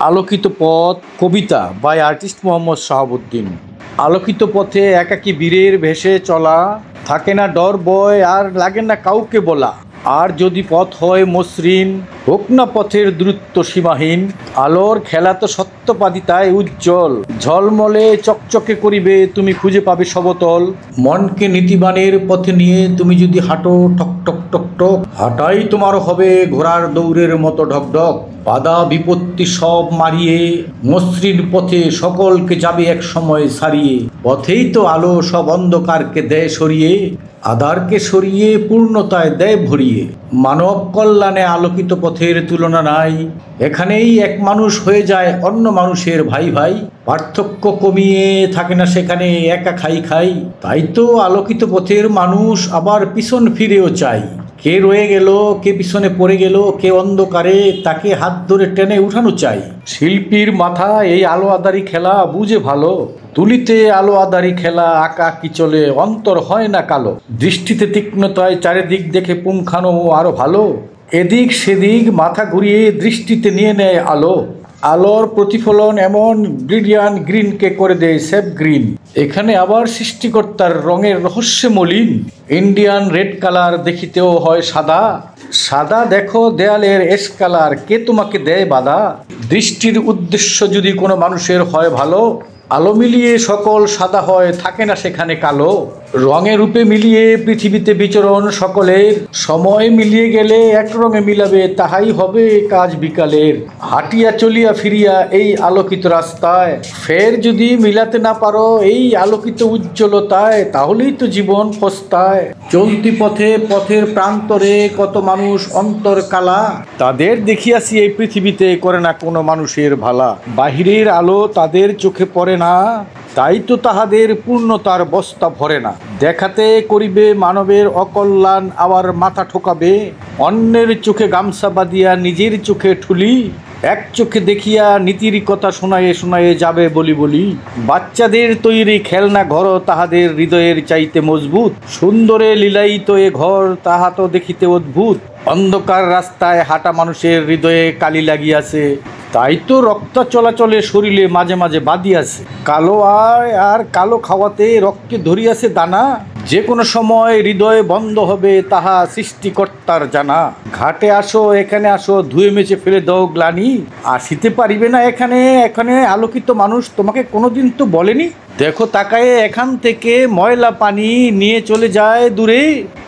আলোকিত পথ কবিতা by artist Mohammad Shahabuddin. আলোকিত পথে একাকী বীরের ভেসে চলা, থাকে না ডর ভয় আর লাগে না কাউকে বলা। আর যদি পথ হয় মসৃণ, হোক না পথের দূরত্ব সীমাহীন। আলোর খেলা তো সত্যপাদিতায় উজ্জ্বল, ঝলমলে চকচকে করিবে তুমি খুঁজে পাবে সবতল। মনকে নীতিবানের পথে নিয়ে তুমি যদি হাঁটো টক টক টক টক, হাঁটাই তোমার হবে ঘোড়ার দৌড়ের মতো ঢকঢক। বাধা বিপত্তি সব মারিয়ে মসৃণ পথে সকলকে যাবে এক সময় সারিয়ে। পথেই তো আলো সব অন্ধকারকে দেয় সরিয়ে, আধারকে সরিয়ে পূর্ণতায় দেয় ভরিয়ে। মানব কল্যাণে আলোকিত পথের তুলনা নাই, এখানেই এক মানুষ হয়ে যায় অন্য মানুষের ভাই ভাই। পার্থক্য কমিয়ে থাকে না সেখানে একা খাই খাই। তাই তো আলোকিত পথের মানুষ আবার পিছন ফিরেও চাই। কে রয়ে গেল, কে পিছনে পড়ে গেল, কে অন্ধকারে, তাকে হাত ধরে টেনে উঠানো চাই। শিল্পীর মাথা এই আলো আদারি খেলা বুঝে ভালো, তুলিতে আলো আদারি খেলা আঁকা কি চলে অন্তর হয় না কালো। দৃষ্টিতে তীক্ষ্ণতায় চারিদিক দেখে পুঙ্খানো আরো ভালো, এদিক সেদিক মাথা ঘুরিয়ে দৃষ্টিতে নিয়ে নেয় আলো। আলোর প্রতিফলন এমন ব্রিলিয়ান্ট গ্রিনকে করে দেয় সেফ গ্রিন। এখানে আবার সৃষ্টিকর্তার রঙের রহস্যে মলিন। ইন্ডিয়ান রেড কালার দেখিতেও হয় সাদা, সাদা দেখো দেয়ালের এস কালার, কে তোমাকে দেয় বাধা। দৃষ্টির উদ্দেশ্য যদি কোনো মানুষের হয় ভালো, আলো মিলিয়ে সকল সাদা হয়, থাকে না সেখানে কালো। রঙে রূপে মিলিয়ে পৃথিবীতে বিচরণ সকলের, সময় মিলিয়ে গেলে এক রঙে মিলাবে তাহাই হবে কাজ বিকালের। হাঁটিয়া চলিয়া ফিরিয়া এই আলোকিত রাস্তায়, ফের যদি মিলাতে না পারো এই আলোকিত উজ্জ্বলতায়, তাহলেই তো জীবন পস্তায়। চলতি পথে পথের প্রান্তরে কত মানুষ অন্তর কালা, তাদের দেখিয়াছি এই পৃথিবীতে করে না কোনো মানুষের ভালা। বাহিরের আলো তাদের চোখে পড়ে না, তাই তো তাহাদের পূর্ণতার বস্তা ভরে না। দেখাতে করিবে মানবের অকল্যাণ আবার মাথা ঠোকাবে, অন্যের চোখে গামছা বাঁধিয়া নিজের চোখে ঠুলি। এক চোখে দেখিয়া নীতির কথা শোনায়ে শোনায়ে যাবে বলি বলি। বাচ্চাদের তৈরি খেলনা ঘর তাহাদের হৃদয়ের চাইতে মজবুত, সুন্দরে লীলায়িত এ ঘর তাহা তো দেখিতে অদ্ভুত। অন্ধকার রাস্তায় হাঁটা মানুষের হৃদয়ে কালি লাগিয়াছে, তাই তো রক্ত চলাচলে শরীরে মাঝে মাঝে বাঁধিয়াছে। কালো আয় আর কালো খাওয়াতে রক্তে ধরিয়াছে দানা, যে কোনো সময় হৃদয় বন্ধ হবে তাহা সৃষ্টিকর্তার জানা। ঘাটে আসো এখানে আসো, ধুয়ে মেচে ফেলে দাও গ্লানি, আসিতে পারিবে না এখানে, এখানে আলোকিত মানুষ তোমাকে কোনোদিন তো বলেনি। দেখো তাকায়ে এখান থেকে ময়লা পানি নিয়ে চলে যায় দূরে,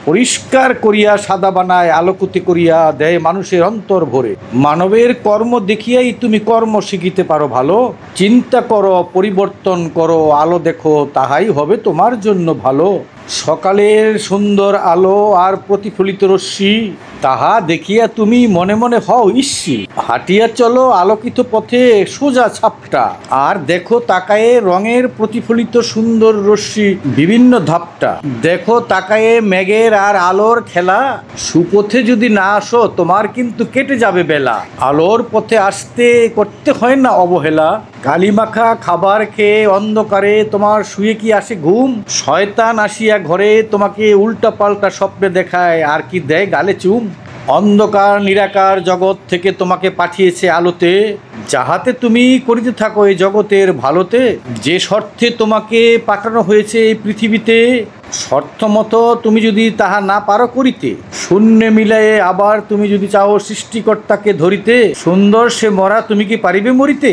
পরিষ্কার করিয়া সাদা বানায় আলোকিত করিয়া দেয় মানুষের অন্তর ভরে। মানবের কর্ম দেখিয়াই তুমি কর্ম শিখিতে পারো ভালো। চিন্তা করো, পরিবর্তন করো, আলো দেখো, তাহাই হবে তোমার জন্য ভালো। সকালের সুন্দর আলো আর প্রতিফলিত রশ্মি, তাহা দেখিয়া তুমি মনে মনে হও ইস্যি। হাঁটিয়া চলো আলোকিত পথে সোজা ছাপটা, আর দেখো তাকায়ে রঙের প্রতিফলিত সুন্দর রশ্মি বিভিন্ন ধাপটা। দেখো তাকায়ে মেঘের আর আলোর খেলা, সুপথে যদি না আসো তোমার কিন্তু কেটে যাবে বেলা। আলোর পথে আসতে করতে হয় না অবহেলা, কালিমাখা খাবার খেয়ে অন্ধকারে তোমার শুয়ে কি আসে ঘুম। শয়তান আসিয়া ঘরে তোমাকে উল্টা পাল্টা স্বপ্নে দেখায় আর কি দেয় গালে চুম। অন্ধকার নিরাকার জগৎ থেকে তোমাকে পাঠিয়েছে আলোতে, যাহাতে তুমি করিতে থাকো এই জগতের ভালোতে। যে শর্তে তোমাকে পাঠানো হয়েছে এই পৃথিবীতে, শর্ত মতো তুমি যদি তাহা না পারো করিতে, শূন্যে মিলায়ে আবার তুমি যদি চাও সৃষ্টিকর্তাকে ধরিতে, সুন্দর সে মরা তুমি কি পারিবে মরিতে।